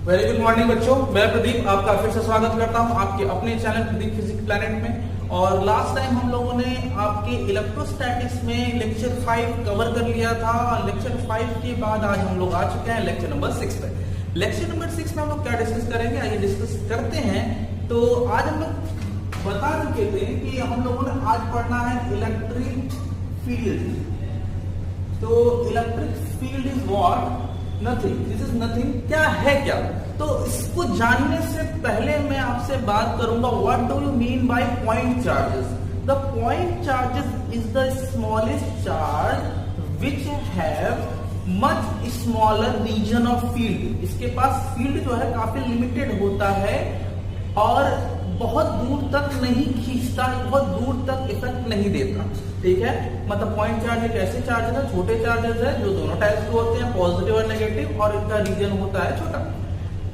Very good morning बच्चों, मैं प्रदीप आपका फिर से स्वागत करता हूं आपके अपने चैनल प्रदीप फिजिक्स प्लैनेट में। और लास्ट टाइम हम लोगों ने आपके इलेक्ट्रोस्टैटिक्स में लेक्चर 5 कवर कर लिया था। लेक्चर 5 के बाद आज हम लोग आ चुके हैं लेक्चर नंबर 6 पे। लेक्चर नंबर 6 में हम लोग क्या डिस्कस करेंगे, आइए डिस्कस करते हैं। तो आज हम लोग बता चुके थे कि हम लोगों ने आज पढ़ना है इलेक्ट्रिक फील्ड। तो electric field is what? Nothing, this is nothing. क्या है क्या? तो इसको जानने से पहले मैं आपसे बात करूंगा what do you mean by point charges. The point charges is the smallest charge which have much smaller region of field. इसके पास फील्ड जो है काफी लिमिटेड होता है और बहुत दूर तक नहीं खींचता, बहुत दूर तक इफेक्ट नहीं देता। ठीक है, मतलब पॉइंट चार्ज एक ऐसे चार्जेस है, छोटे चार्जेस है जो दोनों टाइप्स के होते हैं, पॉजिटिव और नेगेटिव, और इनका रीजन होता है छोटा।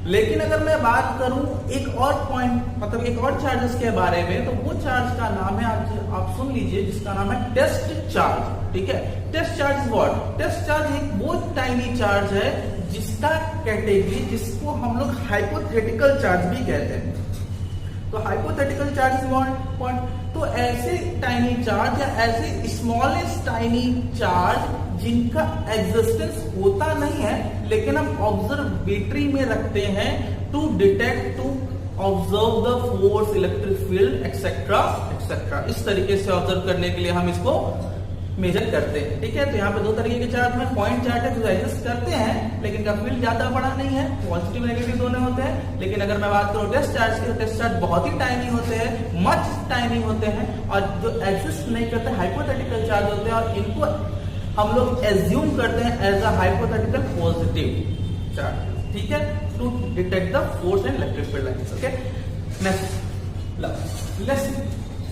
लेकिन अगर मैं बात करूं एक और पॉइंट, मतलब एक और चार्जेस के बारे में, तो वो चार्ज का नाम है, आप सुन लीजिए, जिसका नाम है टेस्ट चार्ज। ठीक है, test charge what? Test charge एक वो टाइनी चार्ज है जिसका कैटेगरी, जिसको हम लोग हाइपोथेटिकल चार्ज भी कहते हैं। तो हाइपोथेटिकल चार्ज व्हाट? तो ऐसे टाइनी चार्ज या ऐसे स्मॉलेस्ट टाइनी चार्ज जिनका एग्जिस्टेंस होता नहीं है लेकिन हम ऑब्जर्वेटरी में रखते हैं to detect, to observe the force, electric field etcetera etcetera. इस तरीके से ऑब्जर्व करने के लिए हम इसको मेजर करते हैं। ठीक है, तो यहाँ पे दो तरीके के चार्ज में पॉइंट चार्ज है जो एग्जिस्ट करते हैं लेकिन का फील्ड ज्यादा बड़ा नहीं है, पॉजिटिव नेगेटिव दोनों होते हैं। लेकिन अगर मैं बात करूं टेस्ट चार्ज की, तो टेस्ट चार्ज बहुत ही टाइनी होते हैं, मच टाइनी होते हैं, और जो एग्जिस्ट नहीं करते हाइपोथेटिकल चार्ज होते हैं, और इनको हम लोग एज्यूम करते हैं as a hypothetical positive charge. ठीक है, to detect the force and electric field lines. Okay, next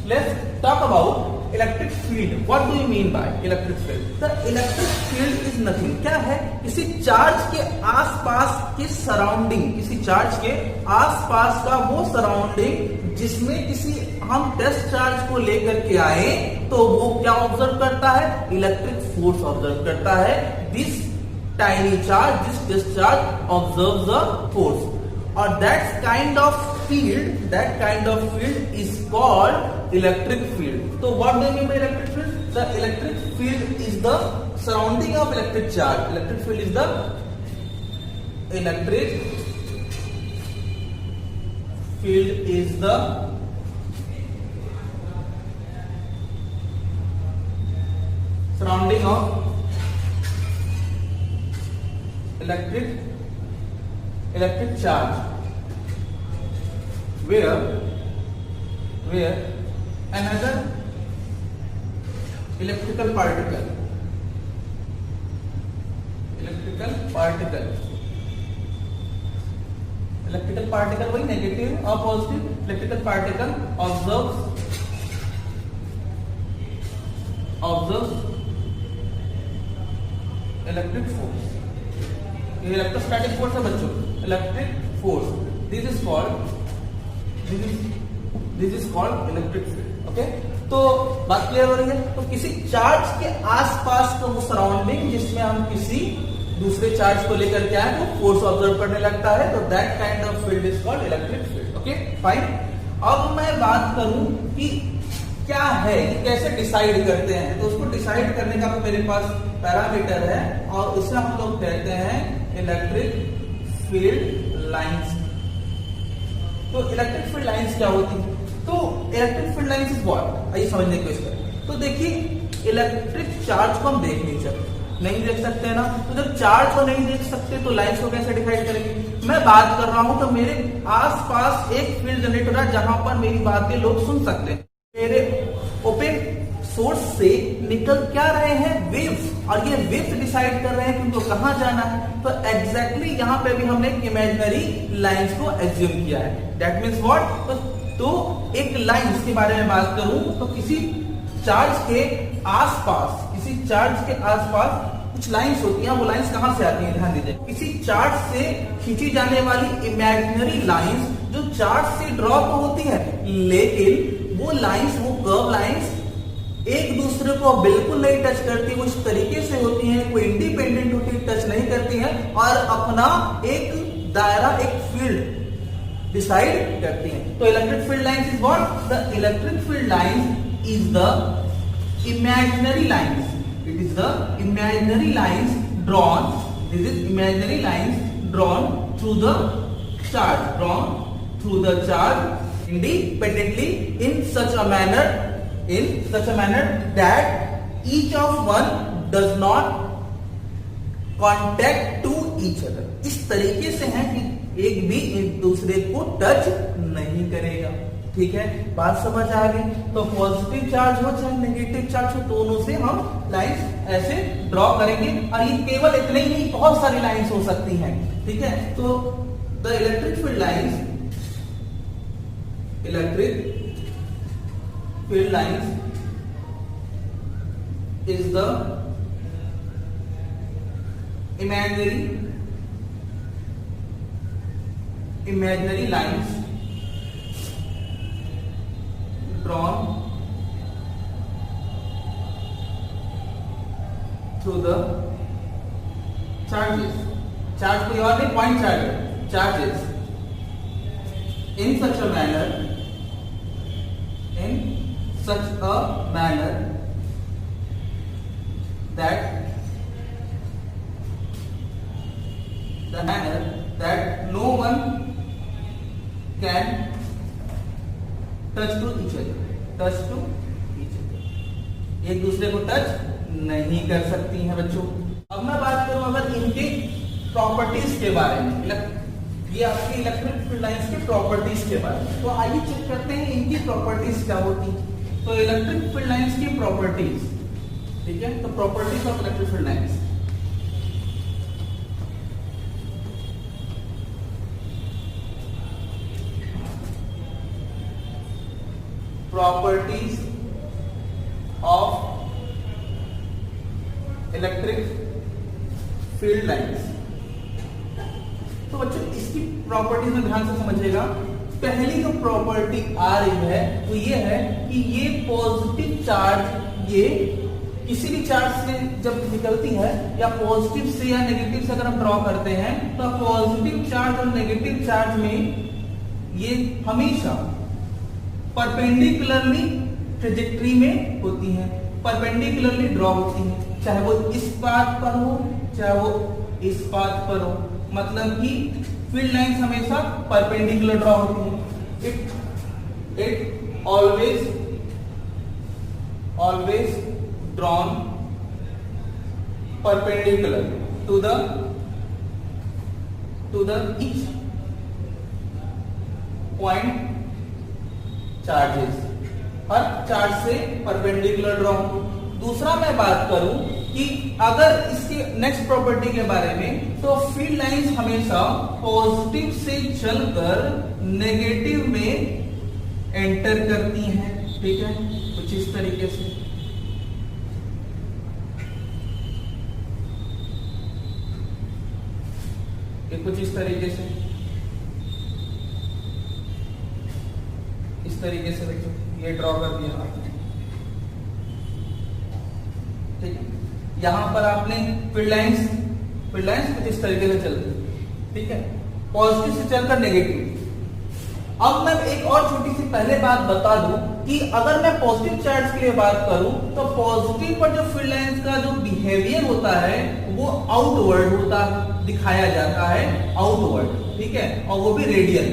let's talk about electric field. What do you mean by electric field? The electric field is nothing. क्या है? किसी charge के आसपास के surrounding, किसी charge के आसपास का वो सराउंडिंग जिसमें किसी हम टेस्ट चार्ज को लेकर के आए तो वो क्या ऑब्जर्व करता है? इलेक्ट्रिक फोर्स ऑब्जर्व करता है। This tiny charge, this test charge observe the force, और that kind of field is called electric field. So what do you mean by electric field? The electric field is the surrounding of electric charge. Electric field is the surrounding of electric charge where another electrical particle वही negative और positive, electrical particle observes electric force. ये electrostatic force है बच्चों, electric force. This is called electric field. Okay, तो बात clear हो रही है। तो किसी चार्ज के आसपास का वो सराउंडिंग जिसमें हम किसी दूसरे चार्ज को लेकर के आए तो फोर्स ऑब्जर्व करने लगता है, तो that kind of field is called electric field. Okay, fine. अब मैं बात करूं कि क्या है, कैसे डिसाइड करते हैं, तो उसको डिसाइड करने का मेरे पास पैरामीटर है और उसे हम लोग कहते हैं इलेक्ट्रिक फील्ड लाइंस। तो इलेक्ट्रिक फील्ड लाइंस क्या होती है? तो electric field lines is what, आइए समझने की कोशिश करें। तो देखिए, इलेक्ट्रिक चार्ज को हम देख नहीं सकते हैं ना, तो जब चार्ज को नहीं देख सकते तो लाइंस को कैसे डिसाइड करेंगे? मैं बात कर रहा हूं तो मेरे आसपास एक फील्ड जनरेट हो रहा है जहां पर मेरी बातें लोग सुन सकते हैं। मेरे ओपन सोर्स से निकल क्या रहे हैं? वेव्स, और ये वेव्स डिसाइड कर रहे हैं कि उनको कहां जाना है। तो एग्जैक्टली यहां पे भी हमने एक इमेजिनरी लाइंस को एज्यूम किया है। That means what? तो एक लाइंस के बारे में बात करूं तो किसी चार्ज के आसपास कुछ लाइंस होती हैं। वो लाइंस कहां से आती हैं? ध्यान दीजिए, किसी चार्ज से खींची जाने वाली इमेजिनरी लाइंस जो चार्ज से ड्रॉ तो होती है, लेकिन वो लाइंस, वो कर्व लाइंस एक दूसरे को बिल्कुल नहीं टच करती। वो इस तरीके से होती हैं, कोई इंडिपेंडेंट होती, टच नहीं करती हैं और अपना एक दायरा एक फील्ड डिसाइड करती है। तो electric field lines is what? The electric field lines is the imaginary lines, it is the imaginary lines drawn, this is imaginary lines drawn through the charge, drawn through the charge independently in such a manner that each of one does not contact to each other। इस तरीके से है कि एक भी एक दूसरे को टच नहीं करेगा। ठीक है, बात समझ आ गई? तो पॉजिटिव चार्ज हो चाहे नेगेटिव चार्ज हो, दोनों से हम लाइंस ऐसे ड्रॉ करेंगे। और ये केवल इतने ही नहीं, बहुत सारी लाइंस हो सकती हैं। ठीक है, तो the electric field lines, electric field lines is the imaginary lines drawn through the charges, charge कोई और नहीं, point charge, charges in such a manner that no one can touch to each other, एक दूसरे को touch नहीं कर सकती हैं बच्चों। अब मैं बात करूं अगर इनके प्रॉपर्टीज के बारे में, ये आपके इलेक्ट्रिक फील्ड लाइंस के प्रॉपर्टीज के बारे में, तो आइए चेक करते हैं इनकी प्रॉपर्टीज क्या होती हैं। तो इलेक्ट्रिक फील्ड लाइंस की प्रॉपर्टीज, ठीक है, तो properties of electric field lines, properties of electric field lines. तो बच्चों इसकी प्रॉपर्टीज में ध्यान से समझिएगा। पहली जो प्रॉपर्टी आ रही है वो ये है कि ये पॉजिटिव चार्ज, ये किसी भी चार्ज से जब निकलती है या पॉजिटिव से या नेगेटिव से अगर हम ड्रॉ करते हैं, तो पॉजिटिव चार्ज और नेगेटिव चार्ज में ये हमेशा परपेंडिकुलरली ट्रेजेक्टरी में होती है, परपेंडिकुलरली ड्रॉ होती है, चाहे वो इस पाथ पर हो चाहे वो इस पाथ पर हो। मतलब कि फील्ड लाइंस हमेशा परपेंडिकुलर ड्रॉ होती है। It always drawn perpendicular to the each point charges, हर चार्ज से परपेंडिकुलर ड्रॉ। दूसरा मैं बात करूं कि अगर इसके नेक्स्ट प्रॉपर्टी के बारे में, तो फील्ड लाइंस हमेशा पॉजिटिव से चलकर नेगेटिव में एंटर करती हैं। ठीक है, कुछ इस तरीके से। कुछ इस तरीके से, इस तरीके से देखो, ये ड्रॉ कर दिया आपने। ठीक है, यहां पर आपने फील्ड लाइंस कुछ इस तरीके से चलती है। ठीक है, पॉजिटिव से चलकर नेगेटिव। अब मैं एक और छोटी सी पहले बात बता दूं कि अगर मैं पॉजिटिव चार्ज के लिए बात करूं, तो पॉजिटिव पर जो फील्ड लाइंस का जो बिहेवियर होता है वो आउटवर्ड होता दिखाया जाता है, आउटवर्ड। ठीक है, और वो भी रेडियल।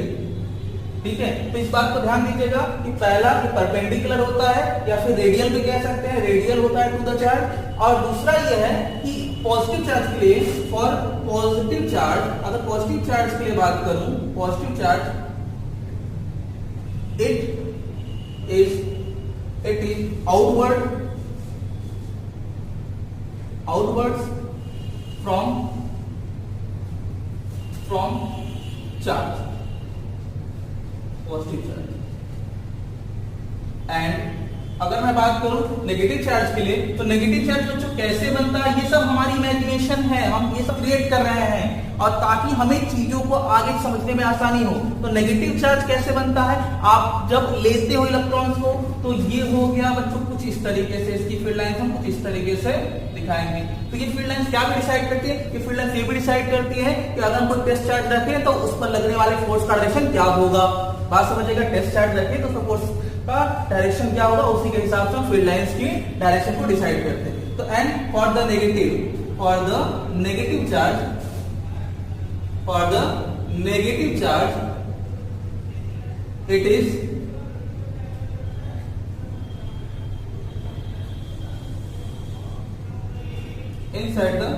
ठीक है, तो इस बात को ध्यान दीजिएगा कि पहला परपेंडिकुलर होता है या फिर रेडियल भी कह सकते हैं, रेडियल होता है टू द चार्ज। और दूसरा ये है कि पॉजिटिव चार्ज के लिए, फॉर पॉजिटिव चार्ज, अगर पॉजिटिव चार्ज के लिए बात करूं, positive charge it is outwards from charge, positive charge. And अगर मैं बात करूं नेगेटिव चार्ज के लिए, तो नेगेटिव चार्ज बच्चों कैसे बनता है, ये सब हमारी इमेजिनेशन है, हम ये सब क्रिएट कर रहे हैं, और ताकि हमें चीजों को आगे समझने में आसानी हो। तो नेगेटिव चार्ज कैसे बनता है, आप जब लेते हो इलेक्ट्रॉन्स को, तो ये हो गया बच्चों कुछ इस तरीके से, इसकी फील्ड लाइंस हम कुछ इस तरीके से दिखा दिखाएंगे। तो ये फील्ड लाइंस क्या भी डिसाइड करती है, ये फील्ड लाइंस ये भी डिसाइड करती है कि अगर हम कोई टेस्ट चार्ज रखें तो उस पर लगने वाले फोर्स का डायरेक्शन क्या होगा। बात समझिएगा, टेस्ट चार्ज रखें तो फोर्स का डायरेक्शन क्या होगा, उसी के हिसाब से फील्ड लाइंस की डायरेक्शन को डिसाइड करते हैं। तो and for the negative charge it is inside the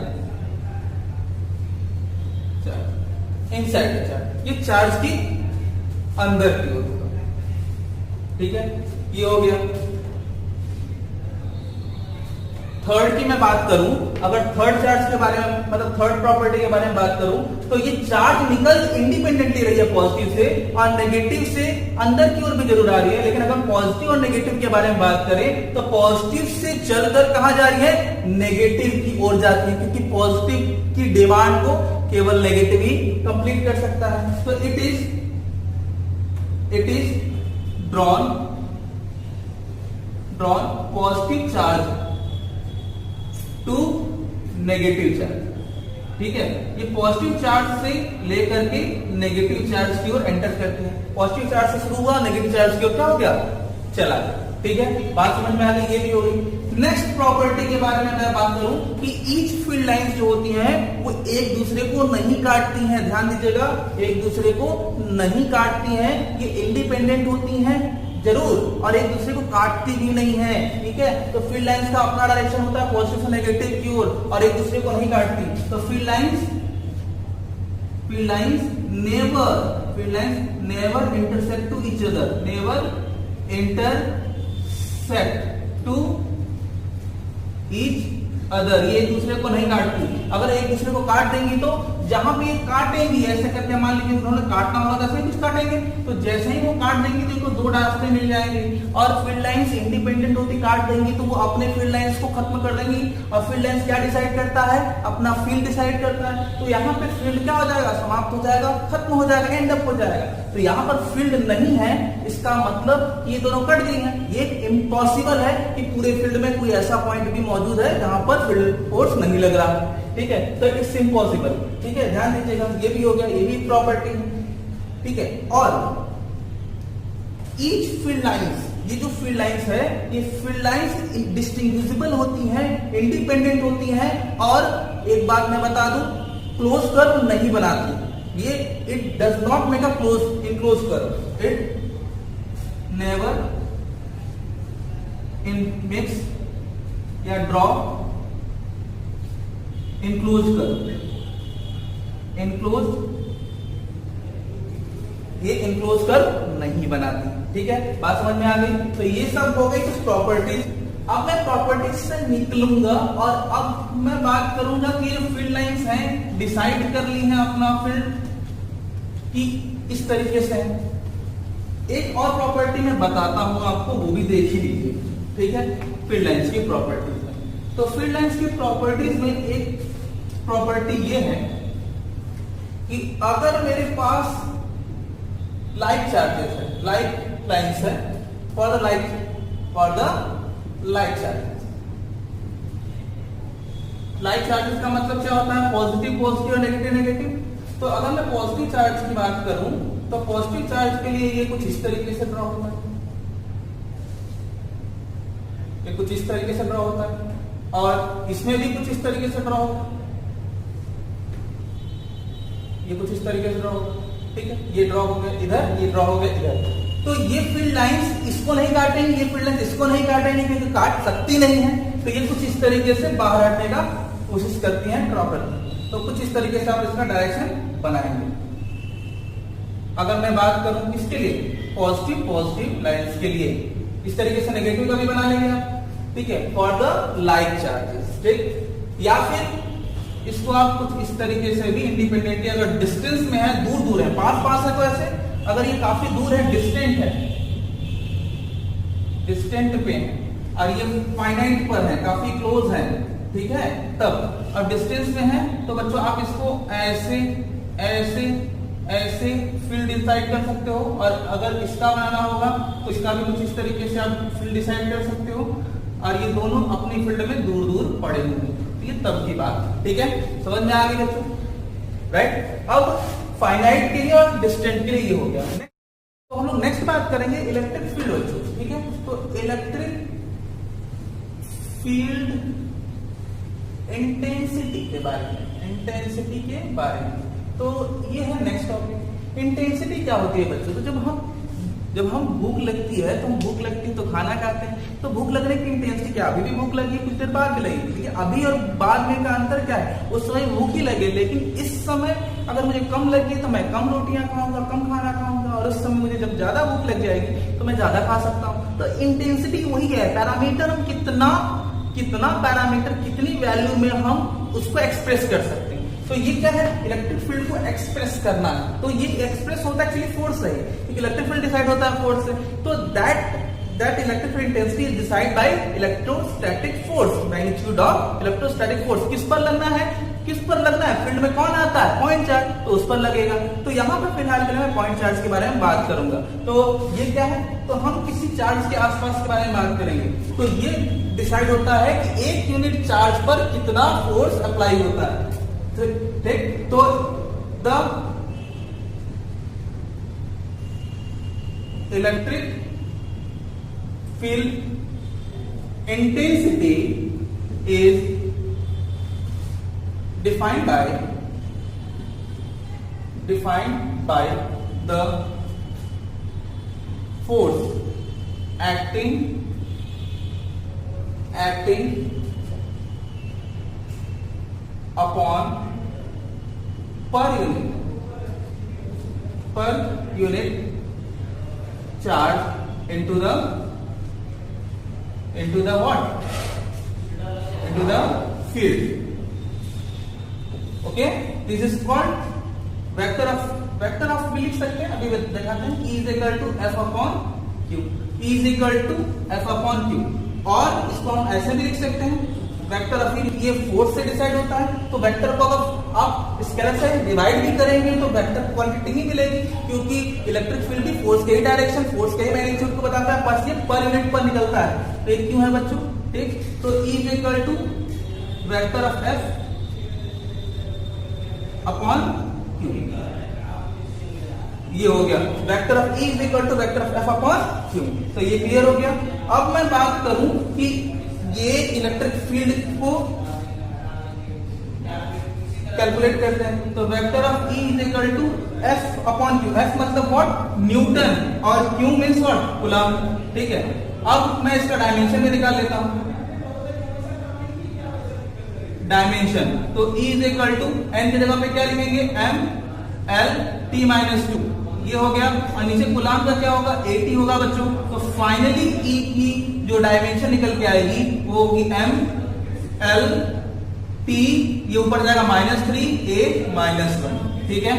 charge, ये चार्ज की अंदर की ओर होगा। ठीक है, ये हो गया। थर्ड की मैं बात करूं, अगर थर्ड चार्ज के बारे में मतलब थर्ड प्रॉपर्टी के बारे में बात करूं तो ये चार्ज निकल इंडिपेंडेंटली रही है पॉजिटिव से, और नेगेटिव से अंदर की ओर भी जरूर आ रही है। लेकिन अगर पॉजिटिव और नेगेटिव के बारे में बात करें तो पॉजिटिव से चलकर कहां जा रही है, नेगेटिव की ओर जाती है, क्योंकि पॉजिटिव की डिमांड को केवल नेगेटिव ही कंप्लीट कर सकता है। तो it is drawn positive charge to negative charge. ठीक है, ये पॉजिटिव चार्ज से लेकर के नेगेटिव चार्ज की ओर एंटर करते हैं। पॉजिटिव चार्ज से शुरू हुआ, नेगेटिव चार्ज की ओर क्या हो गया, चला गया। ठीक है, बात समझ में आ गई, ये भी हो गई। नेक्स्ट प्रॉपर्टी के बारे में मैं बात करूं कि ईच फील्ड लाइंस जो होती हैं वो एक दूसरे को नहीं काटती हैं। ध्यान दीजिएगा, एक दूसरे को नहीं काटती हैं, ये इंडिपेंडेंट होती हैं जरूर, और एक दूसरे को काटती भी नहीं है। ठीक है, तो फील्ड लाइंस का अपना डायरेक्शन होता है पॉजिटिव से नेगेटिव की ओर, और एक दूसरे को नहीं काटती। तो field lines never intersect to each other, never intersect to each other, ये एक दूसरे को नहीं काटती। अगर एक दूसरे को काट देंगी तो जहां पे काटेंगी, ऐसे करके मान लीजिए उन्होंने काटना होगा तो ऐसे कुछ काटेंगे, तो जैसे ही वो काट देंगे तो इनको दो रास्ते मिल जाएंगे। और फील्ड लाइंस इंडिपेंडेंट होती, काट देंगी तो वो अपने फील्ड लाइंस को खत्म कर देंगी। और फील्ड लाइंस क्या डिसाइड करता है, अपना फील्ड डिसाइड करता है। तो यहाँ पे फील्ड क्या हो जाएगा, समाप्त हो जाएगा, खत्म हो जाएगा, एंड अप हो जाएगा। तो यहाँ पर फील्ड नहीं है, इसका मतलब ये दोनों कट गई हैं। ये इम्पॉसिबल है कि पूरे फील्ड में कोई ऐसा पॉइंट भी मौजूद है जहां पर फील्ड फोर्स नहीं लग रहा है। ठीक है, तो इट्स इम्पॉसिबल। ठीक है, ध्यान दीजिएगा, ये भी हो गया, ये भी प्रॉपर्टी है। ठीक है, और ईच फील्ड लाइंस, ये जो फील्ड लाइंस है, ये फील्ड लाइंस डिस्टिंग्विजिबल होती हैं, इंडिपेंडेंट होती हैं, और एक बात मैं बता दूं, क्लोज कर्व नहीं बनाती ये। It does not make a enclose curve, it never makes या ड्रॉ इनक्लोज कर्व, ये इनक्लोज कर्व नहीं बनाती। ठीक है, बात समझ में आ गई। तो ये सब हो गई कुछ प्रॉपर्टीज। अब मैं प्रॉपर्टीज से निकलूंगा और अब मैं बात करूंगा कि ये फील्ड लाइंस हैं, डिसाइड कर ली हैं अपना फील्ड कि इस तरीके से है। एक और प्रॉपर्टी मैं बताता हूं आपको, वो भी देख ही लीजिए। ठीक है, फील्ड लाइंस की प्रॉपर्टीज में, तो फील्ड लाइंस की प्रॉपर्टीज में एक प्रॉपर्टी ये है कि अगर मेरे पास लाइक चार्जेस है, लाइक लाइंस है, for the like charges. Like charges का मतलब क्या होता है, पॉजिटिव पॉजिटिव और नेगेटिव नेगेटिव। तो अगर मैं पॉजिटिव चार्ज की बात करूं तो पॉजिटिव चार्ज के लिए ये कुछ इस तरीके से ड्रॉ होता है, ये कुछ इस तरीके से ड्रॉ होता है, और इसमें भी कुछ इस तरीके से ड्रॉ होता है, ये कुछ इस तरीके से ड्रॉ होगा। ठीक है, ये ड्रॉ हो गया इधर, ये ड्रॉ हो गया इधर। तो ये फील्ड लाइंस इसको नहीं काटेंगे, ये फील्ड लाइंस इसको नहीं काटेंगे, क्योंकि काट सकती नहीं है। तो ये कुछ इस तरीके से बाहर हटने का कोशिश करती हैं, ड्रॉ करती हैं। तो कुछ इस तरीके से आप इसका डायरेक्शन बनाएंगे। अगर मैं बात करूं किसके लिए, पॉजिटिव लाइंस के लिए, इस तरीके से नेगेटिव का भी बना लेंगे आप। ठीक है, फॉर द लाइक चार्जेस। ठीक, या फिर इसको आप कुछ इस तरीके से भी इंडिपेंडेंटली, अगर डिस्टेंस में है, दूर है, पास है तो ऐसे, अगर ये काफी दूर है, डिस्टेंट पे है, और ये फाइनाइट पर है, काफी क्लोज है, ठीक है, तब। अब डिस्टेंस में है तो बच्चों आप इसको ऐसे फील्ड डिसाइड कर सकते हो, और अगर इसका बनाना होगा तो इसका भी कुछ इस तरीके से आप फील्ड डिसाइड कर सकते हो, और ये दोनों अपनी फील्ड में दूर पड़े होंगे। तो ये तब की बात, ठीक है, समझ में आ गई बच्चों, राइट। अब फाइनाइट के लिए और डिस्टेंट के लिए ये हो गया। तो हम लोग नेक्स्ट बात करेंगे इलेक्ट्रिक फील्ड बच्चों, ठीक है। तो इलेक्ट्रिक फील्ड इंटेंसिटी के बारे में, इंटेंसिटी के बारे में, तो ये है नेक्स्ट टॉपिक। इंटेंसिटी क्या होती है बच्चों? तो जब हम भूख लगती है तो हम भूख लगती है तो खाना खाते हैं, तो भूख लगने की इंटेंसिटी क्या? अभी भी भूख लगी, कुछ देर बाद भी लगेगी, ठीक है। अभी और बाद में का अंतर क्या है? उस समय भूख ही लगे, लेकिन इस समय अगर मुझे कम लगी तो मैं कम रोटियां खाऊंगा, कम खाना खाऊंगा, और उस समय मुझे जब ज्यादा भूख लग जाएगी तो मैं ज्यादा खा सकता हूँ। तो इंटेंसिटी वही है, पैरामीटर हम कितना पैरामीटर, कितनी वैल्यू में हम उसको एक्सप्रेस कर सकते हैं। तो ये क्या है? इलेक्ट्रिक फील्ड को एक्सप्रेस करना। तो ये एक्सप्रेस होता है एक्चुअली फोर्स से, क्योंकि इलेक्ट्रिक फील्ड डिसाइड होता है फोर्स से। तो that electric field intensity is decide by electrostatic force, magnitude of electrostatic force. किस पर लगना है? फील्ड में कौन आता है? पॉइंट चार्ज, तो उस पर लगेगा। तो यहाँ पर फिलहाल के लिए मैं पॉइंट चार्ज के बारे में बात करूंगा। तो ये क्या है? तो हम किसी चार्ज के आसपास के बारे में बात करेंगे। तो ये डिसाइड होता है कि एक यूनिट चार्ज पर कितना फोर्स अप्लाई होता है, ठीक। तो the electric field intensity is defined by the force acting upon per unit charge into the what? Into the field. Okay, this is called vector of भी लिख सकते हैं, अभी दिखाते हैं। E is equal to F upon Q, E is equal to F upon Q. और इसको हम ऐसे भी लिख सकते हैं, वेक्टर ऑफ ये फोर्स से डिसाइड होता है। तो वेक्टर को अगर आप स्केलर से डिवाइड भी करेंगे तो वेक्टर क्वांटिटी ही मिलेगी, क्योंकि इलेक्ट्रिक फील्ड भी फोर्स के ही डायरेक्शन, फोर्स के ही मैग्नीट्यूड को बताता है, बस ये पर यूनिट पर निकलता है। तो ये क्यों है बच्चों, ठीक। तो E is equal to vector of F upon Q, ये हो गया। Vector of E is equal to vector of F upon Q. तो ये क्लियर हो गया। अब मैं बात करूं कि ये इलेक्ट्रिक फील्ड को कैलकुलेट करते हैं। तो vector of E is equal to F upon Q. F मतलब व्हाट? न्यूटन, और क्यू मीन्स व्हाट? कूलम, ठीक है। अब मैं इसका डायमेंशन भी निकाल लेता हूं, डायमेंशन। तो E is equal to N की जगह पे क्या लिखेंगे? M L T minus two, ये हो गया। और नीचे कूलम का क्या होगा? 80 होगा बच्चों। तो फाइनली E की जो डायमेंशन निकल के आएगी वो होगी एम एल टी, ये ऊपर जाएगा -3 a -1, ठीक है।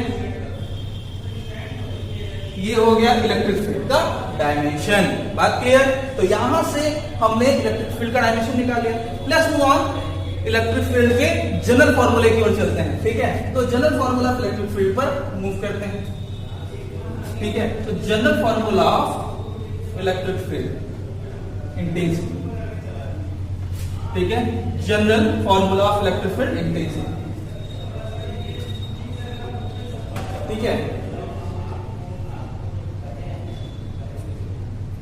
ये हो गया इलेक्ट्रिक फील्ड का डायमेंशन। बात क्लियर? तो यहां से हमने इलेक्ट्रिक फील्ड का डायमेंशन निकाल लिया। Let's move on electric field के जनरल फॉर्मूले की ओर चलते हैं, ठीक है। तो general formula of electric field पर मूव करते हैं, ठीक है। तो general formula of electric field intensity, ठीक है। General formula of electric field intensity, ठीक है।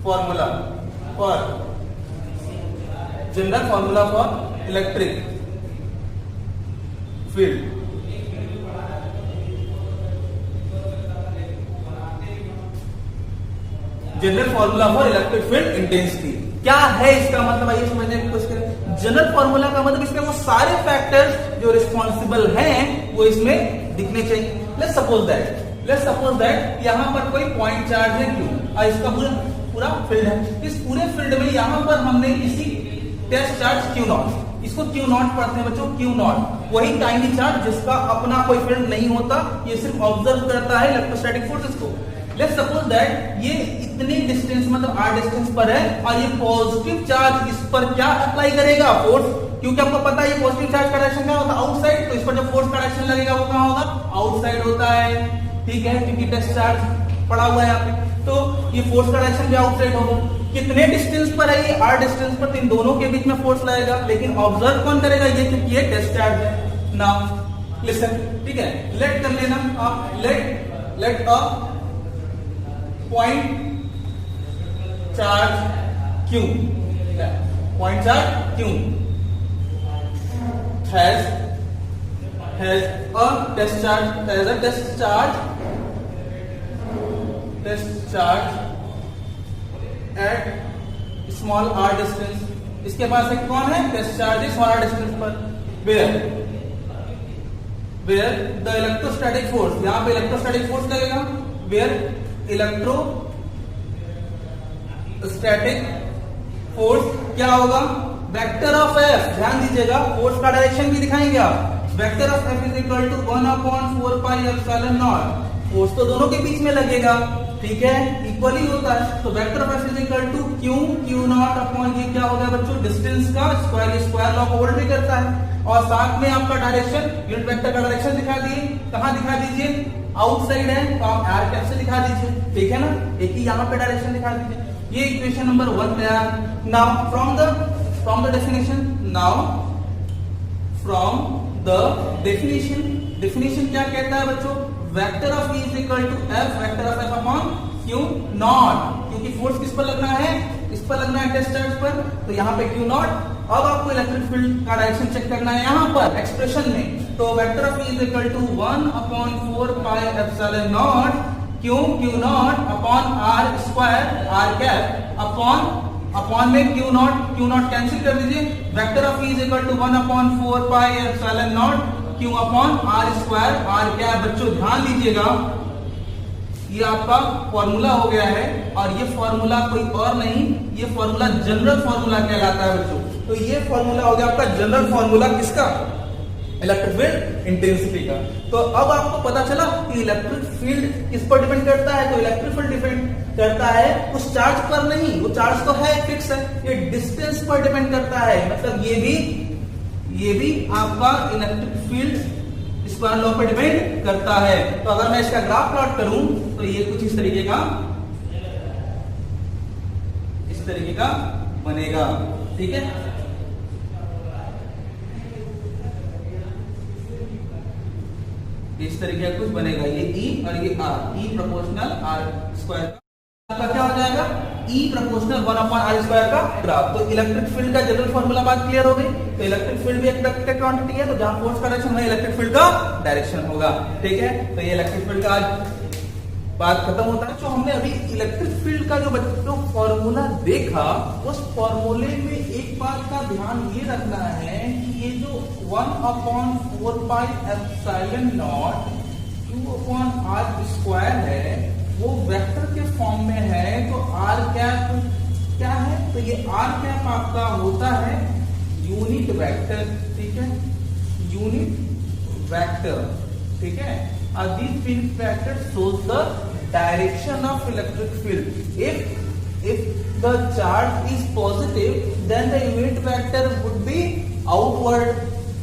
Formula for general formula for electric field, general formula for electric field intensity क्या है? इसका मतलब आइए समझने की कोशिश करें। जनरल फॉर्मूला का मतलब इसमें वो सारे फैक्टर्स जो रिस्पॉन्सिबल हैं वो इसमें दिखने चाहिए। लेट्स सपोज दैट यहां पर कोई पॉइंट चार्ज है क्यू, और इसका पूरा फील्ड है। इस पूरे फील्ड में यहां पर हमने किसी टेस्ट चार्ज क्यू नॉट, इसको क्यू नॉट पढ़ते हैं बच्चों, क्यू नॉट। वही टाइनी चार्ज जिसका अपना कोई फील्ड नहीं होता, ये सिर्फ ऑब्जर्व करता है इलेक्ट्रोस्टैटिक फोर्सेस को। लेट्स सपोज दैट ये इतनी डिस्टेंस मतलब r डिस्टेंस पर है, और ये पॉजिटिव चार्ज इस पर क्या अप्लाई करेगा? फोर्स, क्योंकि आपको पता है ये पॉजिटिव चार्ज का डायरेक्शन क्या होता है? आउटसाइड। तो इस पर जो फोर्स का डायरेक्शन लगेगा वो कहां होगा? आउटसाइड होता है, ठीक है, क्योंकि टेस्ट चार्ज पड़ा हुआ है यहाँ पे। तो ये फोर्स का डायरेक्शन भी आउटसाइड होगा। कितने डिस्टेंस पर है ये, r डिस्टेंस पर, तो इन दोनों के बीच में फोर्स लगेगा, लेकिन ऑब्जर्व कौन करेगा, ये, क्योंकि ये डिस्चार्ज है। नाउ लिसन, ठीक है, लेट कर लेना आप, let a point charge Q, point charge Q has a discharge at small r distance। इसके पास एक कौन है, डिस्चार्ज स्मॉल r डिस्टेंस पर, where the electrostatic force, यहां पे इलेक्ट्रोस्टैटिक फोर्स लगेगा, where इलेक्ट्रोस्टैटिक फोर्स क्या होगा, वेक्टर ऑफ F, ध्यान दीजिएगा, फोर्स का डायरेक्शन भी दिखाएंगे आप, vector of F is equal to 1/4 pi epsilon nought, force तो दोनों के बीच में लगेगा, ठीक है, इक्वली होता है, तो vector of F is equal to Q nought upon ये क्या हो गया बच्चों, डिस्टेंस का स्क्वायर, स्क्वायर लॉ को होल्ड भी करता है, और साथ में आपका डायरेक्शन, यूनिट वेक्टर का डायरेक्शन दिखा दिए, कहां दिखा दीजिए, आउटसाइड है तो आप आर कैप से दिखा दीजिए, ठीक है ना, एक ही यहाँ पे डायरेक्शन दिखा दीजिए। ये इक्वेशन नंबर 1 तैयार। नाउ फ्रॉम द डेफिनेशन क्या कहता है बच्चों, vector of E is equal to F, vector of F upon Q nought, क्योंकि फोर्स किस पर लगना है, इस पर लगना है डिस्टेंस पर, तो यहाँ पे Q नॉट। अब आपको इलेक्ट्रिक फील्ड का डायरेक्शन चेक करना है यहाँ पर एक्सप्रेशन में, तो vector of E is equal to 1/4 pi epsilon nought Q nought upon R square, R cap upon में Q नॉट कैंसिल कर दीजिए, vector of E is equal to 1/4 pi epsilon nought Q upon R square, R cap. बच्चों ध्यान दीजिएगा, ये आपका formula हो गया है, और ये फॉर्मूला कोई और नहीं, ये फॉर्मूला जनरल फॉर्मूला कहलाता है बच्चों। तो ये फॉर्मूला हो गया आपका जनरल फॉर्मूला किसका, इलेक्ट्रिक फील्ड इंटेंसिटी का। तो अब आपको पता चला कि इलेक्ट्रिक फील्ड किस पर डिपेंड करता है, तो इलेक्ट्रिक फील्ड डिपेंड करता है उस चार्ज पर नहीं, वो चार्ज तो है फिक्स है, ये डिस्टेंस पर डिपेंड करता है, मतलब ये भी आपका इलेक्ट्रिक फील्ड स्क्वायर लॉ पर डिपेंड करता है। तो अगर मैं इसका ग्राफ प्लॉट करूं तो ये कुछ इस तरीके का बनेगा, ठीक है, इस तरीके का कुछ बनेगा, ये E और ये R, E proportional R square का क्या हो जाएगा, E प्रोपोर्शनल 1/R स्क्वायर का ग्राफ। तो इलेक्ट्रिक फील्ड का जनरल फॉर्मूला बात क्लियर हो गई। तो इलेक्ट्रिक फील्ड भी एक वेक्टर क्वांटिटी है, तो जहां फोर्स का डायरेक्शन वहीं इलेक्ट्रिक फील्ड का डायरेक्शन होगा, ठीक है। तो ये इलेक्ट्रिक फील्ड का आज बात खत्म होता है। तो हमने अभी इलेक्ट्रिक फील्ड का जो बच्चों फॉर्मूला देखा, उस फॉर्मूले में एक बात का ध्यान ये रखना है कि ये जो 1/4 pi epsilon not Q/R square है, वो वेक्टर के फॉर्म में है, तो R कैप क्या है, तो ये R कैप आपका होता है यूनिट वेक्टर, ठीक है, यूनिट वेक्टर, ठीक है। These unit vectors shows the direction of electric field. If the charge is positive, then the unit vector would be outward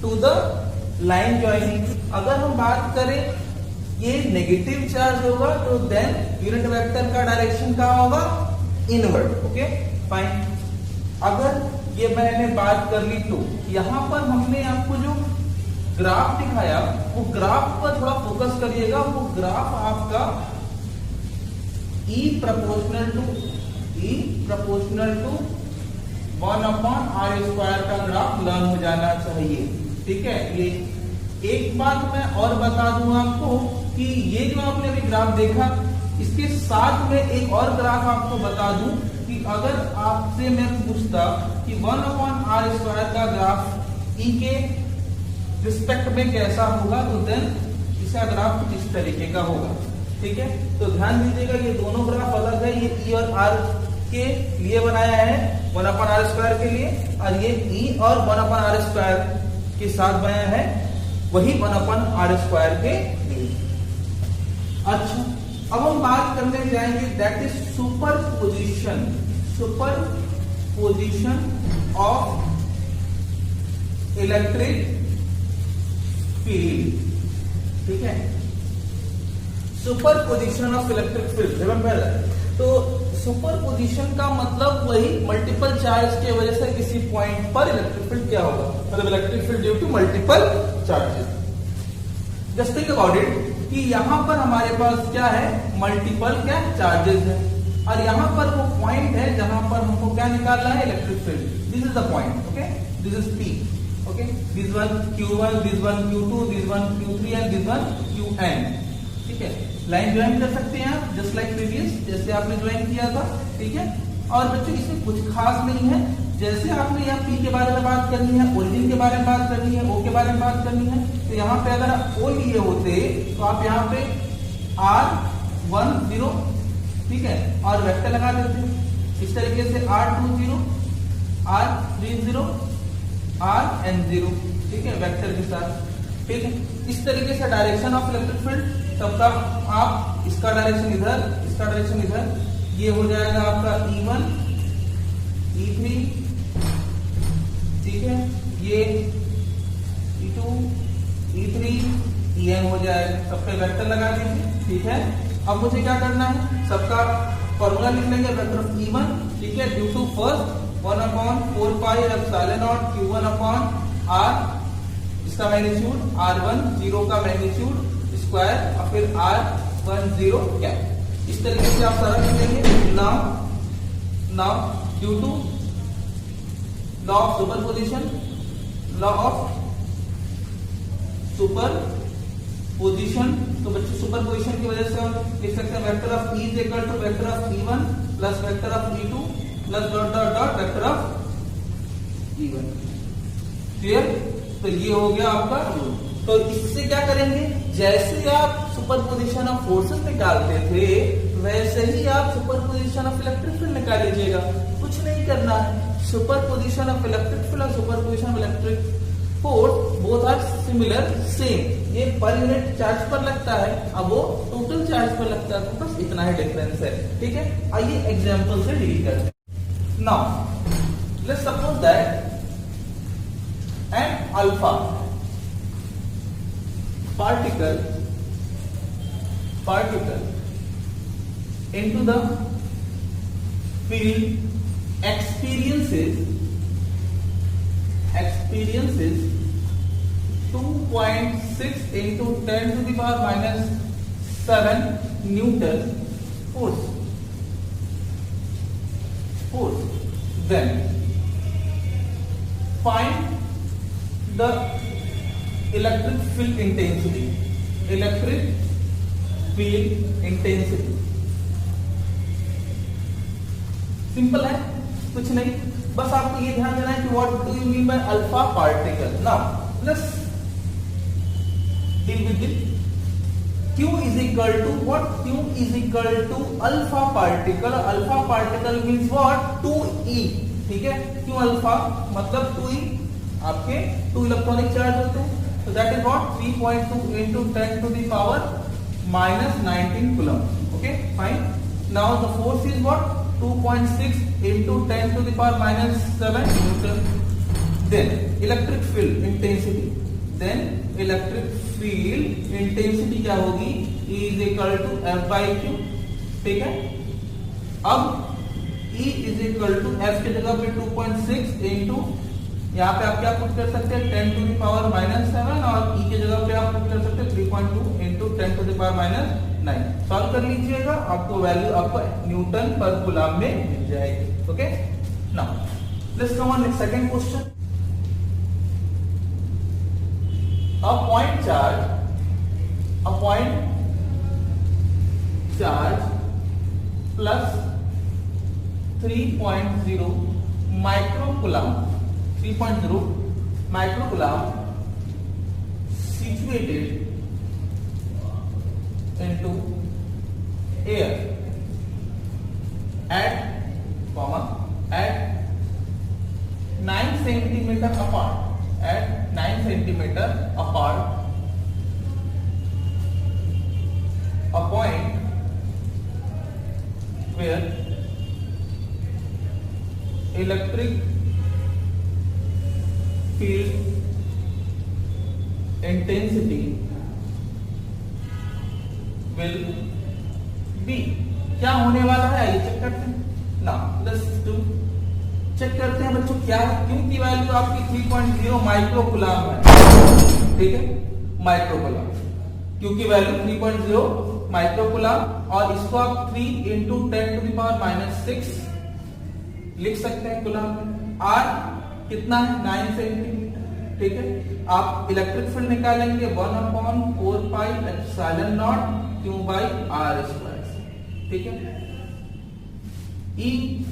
to the line joining. अगर हम बात करें ये नेगेटिव चार्ज होगा, तो देन यूनिट वेक्टर का डायरेक्शन क्या होगा, इनवर्ड, ओके फाइन। अगर ये मैंने बात कर ली, तो यहां पर हमने आपको जो ग्राफ दिखाया, वो ग्राफ पर थोड़ा फोकस करिएगा। वो ग्राफ आपका E proportional to 1/R square का ग्राफ लर्न हो जाना चाहिए, ठीक है। ये एक बात मैं और बता दूं आपको कि ये जो आपने अभी ग्राफ देखा, इसके साथ में एक और ग्राफ आपको बता दूं कि अगर आपसे मैं पूछता कि 1/R स्क्वायर का ग्राफ E के रिस्पेक्ट में कैसा होगा, तो देन इसका ग्राफ कुछ इस तरीके का होगा, ठीक है। तो ध्यान दीजिएगा, ये दोनों ग्राफ अलग है, ये E और R के लिए बनाया है 1/R स्क्वायर के लिए, और ये E और 1/R स्क्वायर के साथ बनाया है वही 1/R स्क्वायर के लिए। अच्छा, अब हम बात करने जाएंगे that is superposition of electric field, ठीक है। Superposition of electric field, remember तो सुपरपोजिशन का मतलब वही मल्टीपल चार्ज के वजह से किसी पॉइंट पर इलेक्ट्रिक फील्ड क्या होगा, मतलब electric field due to multiple charges. Just think about it कि यहां पर हमारे पास क्या है, मल्टीपल क्या चार्जेस है, और यहां पर वो पॉइंट है जहां पर हमको क्या निकालना है, electric field. This is the point, okay, this is P, okay, this one Q1, this one Q2, this one Q3 and this one Qn। ठीक है, लाइन ज्वाइन कर सकते हैं आप जस्ट लाइक प्रीवियस, जैसे आपने ज्वाइन किया था। ठीक है, और बच्चों इसमें कुछ खास नहीं है, जैसे आपने यहाँ P के बारे में बात करनी है, ओरिजिन के बारे में बात करनी है, O के बारे में बात करनी है, तो यहाँ पे अगर आप O लिए होते तो आप यहाँ पे R10, ठीक है, और वेक्टर लगा देते इस तरीके से R20, R30, Rn0, ठीक है, वेक्टर के साथ। ठीक है, इस तरीके से डायरेक्शन ऑफ इलेक्ट्रिक फील्ड सबका, आप इसका डायरेक्शन इधर, इसका डायरेक्शन इधर, ये हो जाएगा आपका E1, E3, ठीक है, ये E2, E3, En हो जाएगा, सबका वेक्टर लगा दीजिए। ठीक है, अब मुझे क्या करना है, सबका फॉर्मूला लिख लेंगे, वेक्टर ऑफ E1, ठीक है, due to first 1/4 pi epsilon nought Q1 upon R, इसका मैग्नीट्यूड R1 0 का मैग्नीट्यूड स्क्वायर और फिर R10 क्या, इस तरीके से आप सारा लिख लेंगे। Now due to law of superposition, law of superposition, तो बच्चों सुपरपोजिशन की वजह से हम लिख सकते हैं vector of E is equal to vector of E1 plus vector of E2 plus dot dot dot vector of E1। Clear, तो ये हो गया आपका रूल। तो इससे क्या करेंगे, जैसे आप सुपरपोजिशन ऑफ फोर्सेस निकालते थे वैसे ही आप सुपरपोजिशन ऑफ इलेक्ट्रिक फील्ड निकाल लीजिएगा, कुछ नहीं करना है। सुपरपोजिशन ऑफ इलेक्ट्रिक फील्ड और superposition of electric force both are similar, same, ये पर यूनिट चार्ज पर लगता है, अब वो टोटल चार्ज पर लगता है, तो बस इतना ही डिफरेंस है। ठीक है, आइए एग्जांपल से डील करते हैं। Now let's suppose that an alpha particle into the field experiences 2.6 into 10 to the power minus 7 Newton force. Then find the electric field intensity. Simple है, कुछ नहीं, बस आपको ये ध्यान देना है कि what do you mean by alpha particle. Now let's deal with it. Q is equal to what? Q is equal to alpha particle. Alpha particle means what? 2e. ठीक है, क्यों अल्फा मतलब 2e, आपके 2 इलेक्ट्रॉनिक चार्ज होते हैं, so that is what 3.2 into 10 to the power minus 19 coulomb. Okay, fine. Now the force is what? 2.6 into 10 to the power minus 7 Newton. Then electric field intensity. क्या होगी? E is equal to F by Q. ठीक है, अब E is equal to F की जगह पे 2.6 into, यहाँ पे आप क्या पुट कर सकते हैं 10 to the power minus 7, और E की जगह पे आप पुट कर सकते हैं 3.2 into 10 to the power minus 9। Solve कर लीजिएगा, आपको वैल्यू आपको न्यूटन पर कूलम्ब में मिल जाएगी। Okay, now let's come on second question. A point charge plus 3.0 microcoulomb situated into air at 9 centimeter apart. At 9 centimeter apart, a point where electric field intensity will be क्या होने वाला है, आइए check करते हैं ना। लेट्स डू चेक करते हैं बच्चों क्या है। क्यू की वैल्यू आपकी 3.0 माइक्रो कूलम है, ठीक है, माइक्रो कूलम। क्यू की वैल्यू 3.0 माइक्रो कूलम और इसको आप 3 इंटू 10⁻⁻6 लिख सकते हैं कूलम में। आर कितना है 9 सेंटीमीटर, ठीक है। आप इलेक्ट्रिक फील्ड निकालेंगे 1/4πε0 Q/r², ठीक है।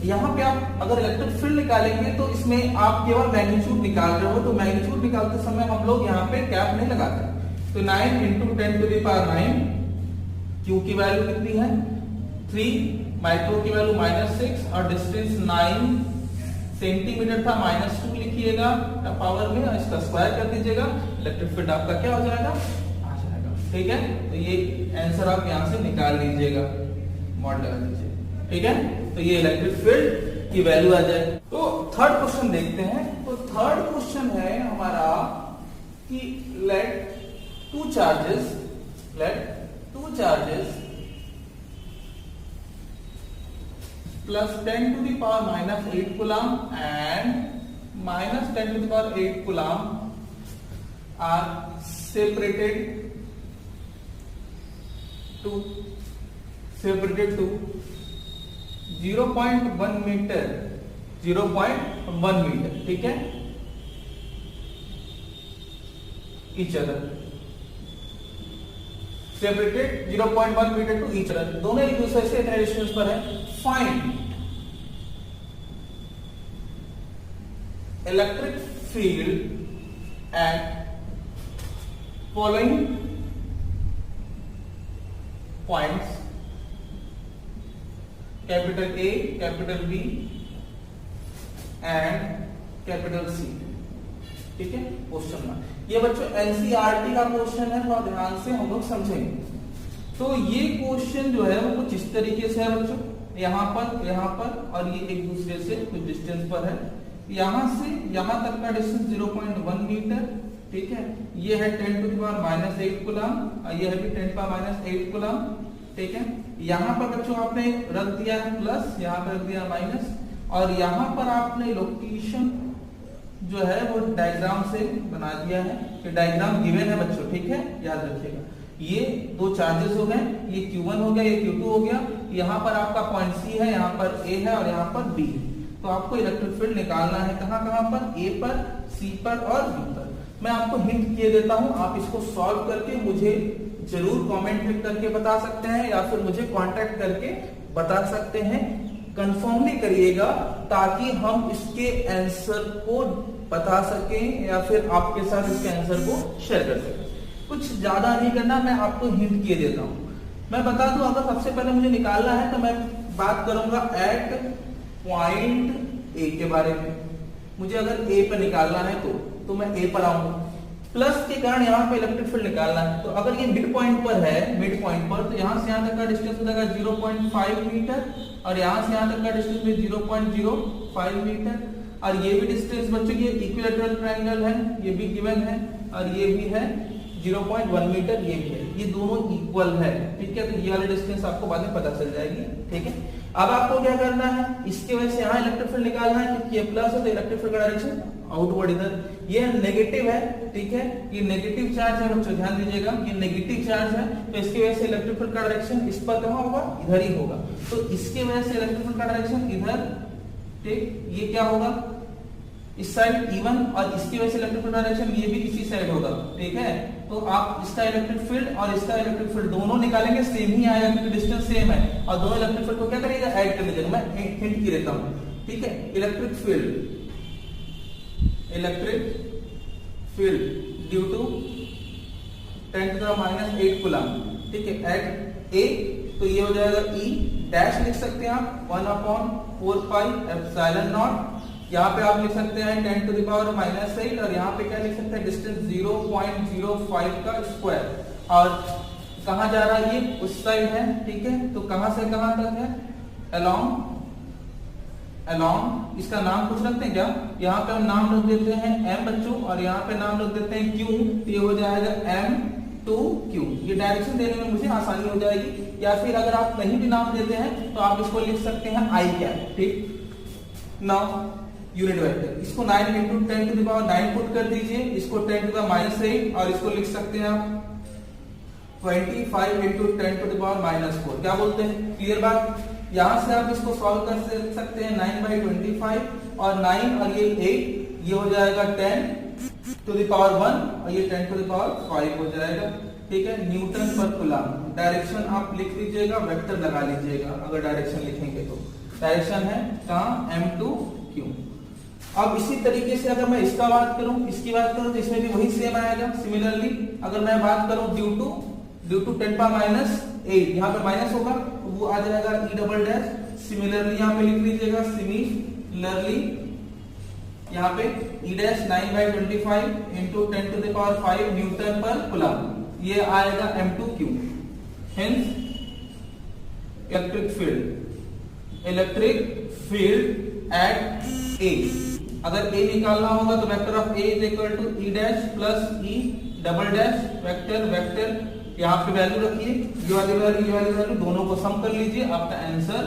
यहां पे आप अगर इलेक्ट्रिक फील्ड निकालेंगे तो इसमें आप केवल मैग्नीट्यूड निकाल रहे हो, तो मैग्नीट्यूड निकालते समय हम लोग यहाँ पे कैप नहीं लगाते। तो 9 इंटू 10⁹ क्यू की वैल्यू कितनी है 3, माइक्रो की वैल्यू -6 और डिस्टेंस 9 सेंटीमीटर था, -2 लिखिएगा पावर में और इसका स्क्वायर कर दीजिएगा। इलेक्ट्रिक फील्ड आपका क्या हो जाएगा, आ जाएगा, ठीक है। तो ये आंसर आप यहां से निकाल लीजिएगा, मॉड लगा दीजिए, ठीक है। तो ये इलेक्ट्रिक फील्ड की वैल्यू आ जाए। तो थर्ड क्वेश्चन देखते हैं। तो थर्ड क्वेश्चन है हमारा कि let two charges plus 10⁻⁸ coulomb and -10⁸ coulomb are separated to 0.1 metre, 0.1 metre, ठीक है, each other, separated 0.1 metre to each other, दोनों एक दूसरे से इतने डिस्टेंस पर है। Find electric field at following points capital A, capital B and capital C, ठीक है। क्वेश्चन मार्क, ये बच्चों एनसीईआरटी का क्वेश्चन है, थोड़ा ध्यान से हम लोग समझेंगे। तो ये क्वेश्चन जो है वो कुछ इस तरीके से है बच्चों, यहाँ पर और ये एक दूसरे से कुछ डिस्टेंस पर है। यहां से यहां तक का डिस्टेंस 0.1 मीटर, ठीक है। ये है 10⁻⁸ कूलम और ये है भी 10⁻⁸ कूलम, ठीक है। यहाँ पर बच्चों आपने रख दिया है प्लस, यहाँ पर रख दिया माइनस, और यहाँ पर आपने लोकेशन जो है वो डायग्राम से बना दिया है कि डायग्राम गिवन है बच्चों, ठीक है, याद रखिएगा। ये दो चार्जेस हो गए, ये Q1 हो गया, ये Q2 हो गया। यहाँ पर आपका पॉइंट C है, यहाँ पर A है और यहाँ पर B है। तो आपको इलेक्ट्रिक फील्ड निकालना है कहाँ पर, A पर, C पर और B पर। मैं आपको हिंट किए देता हूँ, आप इसको सॉल्व करके मुझे जरूर कमेंट लिख करके बता सकते हैं या फिर मुझे कांटेक्ट करके बता सकते हैं। कंफर्मली करिएगा ताकि हम इसके आंसर को बता सकें या फिर आपके साथ इसके आंसर को शेयर कर सकें। कुछ ज्यादा नहीं करना, मैं आपको हिंट किए देता हूं। मैं बता दूं, अगर सबसे पहले मुझे निकालना है तो मैं बात करूंगा एट पॉइंट ए के बारे में। मुझे अगर ए पर निकालना है तो मैं ए पर आऊंगा। प्लस के कारण यहाँ पे इलेक्ट्रिक फील्ड निकालना है, तो अगर ये मिड पॉइंट पर है, मिड पॉइंट पर, तो यहाँ से यहाँ तक का डिस्टेंस हो जाएगा 0.5 मीटर और यहाँ से यहाँ तक का डिस्टेंस भी 0.05 मीटर। और ये भी डिस्टेंस बच्चों, ये इक्विलैटरल ट्रायंगल है, ये भी गिवन है और ये भी है 0.1 मीटर, ये भी है, ये दोनों इक्वल है, ठीक है। तो ये वाली डिस्टेंस आपको बाद में पता चल जाएगी, ठीक है। अब आपको क्या करना है, इसके वजह से यहाँ इलेक्ट्रिक फील्ड निकालना है, क्योंकि ये प्लस है तो इलेक्ट्रिक फील्ड का डायरेक्शन आउटवर्ड इधर, ये नेगेटिव है, ठीक है। ये नेगेटिव चार्ज है बच्चों, ध्यान दीजिएगा, ये नेगेटिव चार्ज है, तो इसकी वजह से इलेक्ट्रिक फील्ड का डायरेक्शन इस पर कहाँ होगा, इधर ही होगा। तो इसके वजह से इलेक्ट्रिक फील्ड का डायरेक्शन इधर, ठीक, ये क्या होगा इस साइड इवन, और इसकी वजह से इलेक्ट्रिक फील्ड डायरेक्शन ये भी इसी साइड होगा, ठीक है। तो आप इसका इलेक्ट्रिक फील्ड और इसका इलेक्ट्रिक फील्ड दोनों निकालेंगे, सेम ही आएगा क्योंकि डिस्टेंस सेम है, और दोनों इलेक्ट्रिक फील्ड को क्या करिएगा, ऐड कर लीजिएगा। मैं हिंट की देता हूं, ठीक है। Electric field due to 10⁻⁸ coulomb, ठीक है, एट ए, तो ये हो जाएगा E डैश, लिख सकते हैं आप 1/4πε0। यहाँ पे आप लिख सकते हैं 10⁻⁻8 और यहाँ पे क्या लिख सकते हैं, डिस्टेंस 0.05 का स्क्वायर। और कहाँ जा रहा है, ये उस साइड है, ठीक है। तो कहाँ से कहाँ तक है, अलोंग, इसका नाम कुछ रखते हैं क्या, यहाँ पे हम नाम रख देते हैं M बच्चों, और यहाँ पे नाम रख देते हैं Q, तो ये हो जाएगा M M2Q। ये डायरेक्शन देने में मुझे आसानी हो जाएगी, या फिर अगर आप कहीं भी नाम देते हैं तो आप इसको लिख सकते हैं I कैप। ठीक, नाउ यूनिट वेक्टर, इसको 9 into 10 to the power 9 put कर दीजिए, इसको 10 टू द माइनस 8 और इसको लिख सकते हैं आप 25 into 10 to the power minus 4। क्या बोलते हैं, क्लियर बात। यहां से आप इसको सॉल्व कर सकते हैं 9/25 और 9 और ये 8, ये हो जाएगा 10 टू द पावर 1 और ये 10 टू द पावर 5 हो जाएगा। ठीक है, न्यूटन पर कूलम। डायरेक्शन आप लिख लीजिएगा, वेक्टर लगा लीजिएगा अगर डायरेक्शन लिखेंगे तो। डायरेक्शन है कहां, M2Q। अब इसी तरीके से अगर मैं इसका बात करूं, इसकी बात करूं तो इसमें भी वही सेम आएगा। सिमिलरली अगर मैं बात करूं ड्यू टू 10 पावर माइनस 8, यहाँ पे माइनस होगा तो वो आ जाएगा E डबल डैश। सिमिलरली यहाँ पे लिख लीजिएगा, सिमिलरली यहाँ पे E dash 9/25 into 10 to the power 5 newton per coulomb, ये आएगा M2Q। Hence electric field at A, अगर A निकालना होगा तो वेक्टर ऑफ A is equal to E dash plus E double dash vector यहाँ पे वैल्यू रखिए, ये वाली वैल्यू दोनों को सम कर लीजिए, आपका आंसर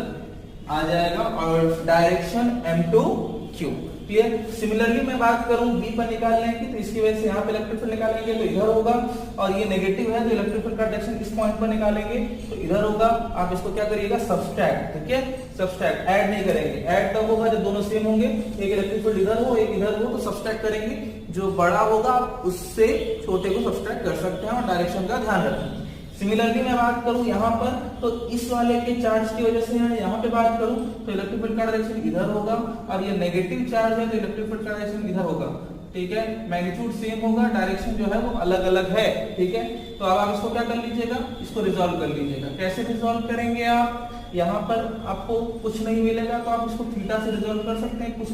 आ जाएगा। और डायरेक्शन M2Q। क्लियर। सिमिलरली मैं बात करूं B पर निकालने की, तो इसकी वजह से यहाँ पे इलेक्ट्रिक फील्ड निकालेंगे तो इधर होगा, और ये नेगेटिव है तो इलेक्ट्रिक फील्ड का डायरेक्शन इस पॉइंट पर निकालेंगे तो इधर होगा। आप इसको क्या करिएगा, सब्सट्रैक्ट। ठीक है, सब्सट्रैक्ट, ऐड नहीं करेंगे। ऐड तब होगा जब दोनों सेम होंगे, एक इलेक्ट्रिक फील्ड इधर हो एक इधर हो, तो सब्सट्रैक्ट करेंगे, जो बड़ा होगा आप उससे छोटे को सब्सट्रैक्ट कर सकते हैं, और डायरेक्शन का ध्यान रखें। सिमिलरली मैं बात करूं यहाँ पर, तो इस वाले के चार्ज की वजह से यहाँ पे बात करूं तो इलेक्ट्रिक फील्ड का डायरेक्शन इधर होगा, और ये नेगेटिव चार्ज है तो इलेक्ट्रिक फील्ड का डायरेक्शन इधर होगा। ठीक है, मैग्नीट्यूड सेम होगा, डायरेक्शन जो है वो अलग अलग है। ठीक है, तो अब आप इसको क्या कर लीजिएगा, इसको रिजॉल्व कर लीजिएगा। कैसे रिजॉल्व करेंगे आप, यहाँ पर आपको कुछ नहीं मिलेगा तो आप इसको थीटा से रिजॉल्व कर सकते हैं, कुछ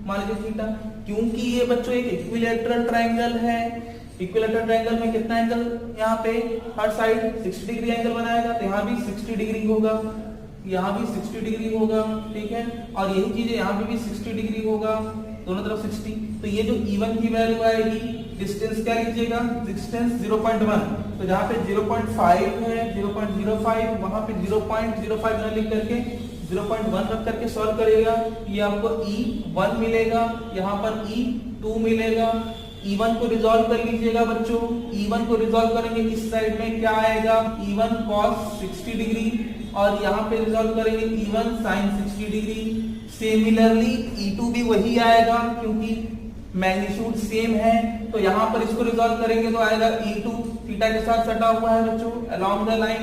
मान लीजिए थीटा, क्योंकि ये बच्चों एक इक्विलैटरल ट्रायंगल है। इक्विलैटरल ट्रायंगल में कितना एंगल, यहाँ पे हर साइड 60 डिग्री एंगल बनाएगा, तो यहाँ भी 60 डिग्री होगा, यहाँ भी 60 डिग्री होगा। ठीक है, और यही चीजें यहाँ पे भी 60 डिग्री होगा, दोनों तरफ 60। तो ये जो E1 की वैल्यू आएगी, डिस्टेंस क्या लीजिएगा, डिस्टेंस 0.1, तो जहाँ पे 0.5 है 0.05, वहां पे 0.05 ना लिख करके 0.1 रख करके सॉल्व करिएगा, ये आपको E1 मिलेगा, यहाँ पर E2 मिलेगा। E1 को रिजॉल्व कर लीजिएगा बच्चों, E1 को रिजॉल्व करेंगे इस साइड में क्या आएगा, E1 cos 60 डिग्री, और यहाँ पे रिजॉल्व करेंगे E1 sin 60 degree. Similarly E2 भी वही आएगा, क्योंकि मैग्नीट्यूड सेम है, तो यहाँ पर इसको रिजॉल्व करेंगे तो आएगा E2 थीटा के साथ सटा हुआ है बच्चों, along the line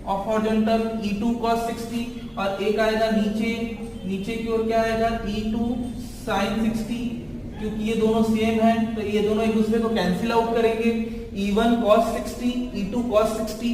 of horizontal, E2 cos 60, और एक आएगा नीचे की ओर क्या आएगा, E2 sin 60, क्योंकि ये दोनों सेम हैं तो ये दोनों एक दूसरे को कैंसिल आउट करेंगे। E1 cos 60, E2 cos 60,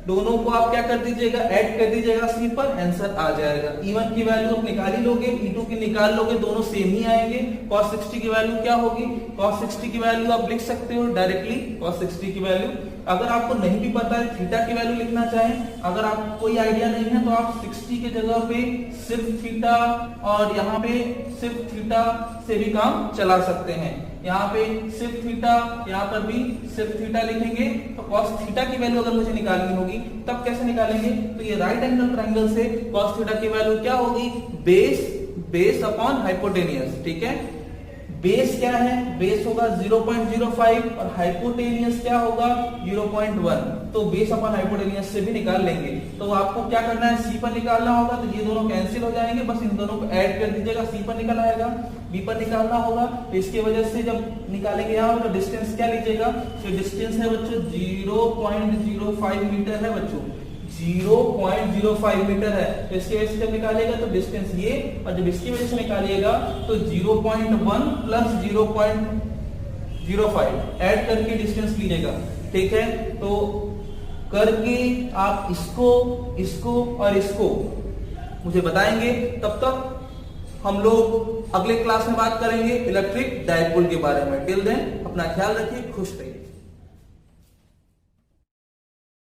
दोनों को आप क्या कर दीजिएगा, ऐड कर दीजिएगा सी पर, आंसर आ जाएगा। E1 की वैल्यू आप निकाल ही लोगे, E2 की निकाल लोगे, दोनों सेम ही आएंगे। cos 60 की वैल्यू क्या होगी, cos 60 की वैल्यू आप लिख सकते हो डायरेक्टली, cos 60 की वैल्यू। अगर आपको नहीं भी पता है थीटा की वैल्यू लिखना चाहें, अगर आपको कोई आइडिया नहीं है तो आप 60 के जगह पे सिर्फ थीटा और यहाँ पे सिर्फ थीटा से भी काम चला सकते हैं। यहाँ पे सिर्फ थीटा, यहाँ पर भी सिर्फ थीटा लिखेंगे, तो cos थीटा की वैल्यू अगर मुझे निकालनी होगी तब कैसे निकालेंगे, तो ये राइट एंगल ट्रायंगल से cos थीटा की वैल्यू क्या होगी, बेस अपॉन हाइपोटेनियस। ठीक है, बेस क्या है, बेस होगा 0.05 और हाइपोटेनियस क्या होगा 0.1, तो बेस अपॉन हाइपोटेनियस से भी निकाल लेंगे। तो आपको क्या करना है, सी पर निकालना होगा, तो ये दोनों कैंसिल हो जाएंगे, बस इन दोनों को ऐड कर दीजिएगा, सी पर निकल आएगा, बी पर निकालना होगा, तो इसकी वजह से जब निकालेंगे यहाँ तो डिस्टेंस क्या लीजिएगा, तो डिस्टेंस है बच्चों 0.05 मीटर है बच्चों, 0.05 मीटर है। तो इसकी वजह से जब निकालेगा तो डिस्टेंस ये, और जब इसकी वजह से निकालिएगा तो 0.1 प्लस 0.05 ऐड करके डिस्टेंस लीजिएगा। ठीक है, तो करके आप इसको और इसको मुझे बताएंगे, तब तक हम लोग अगले क्लास में बात करेंगे इलेक्ट्रिक डायपोल के बारे में। टिल देन अपना ख्याल रखिए, खुश रहिए।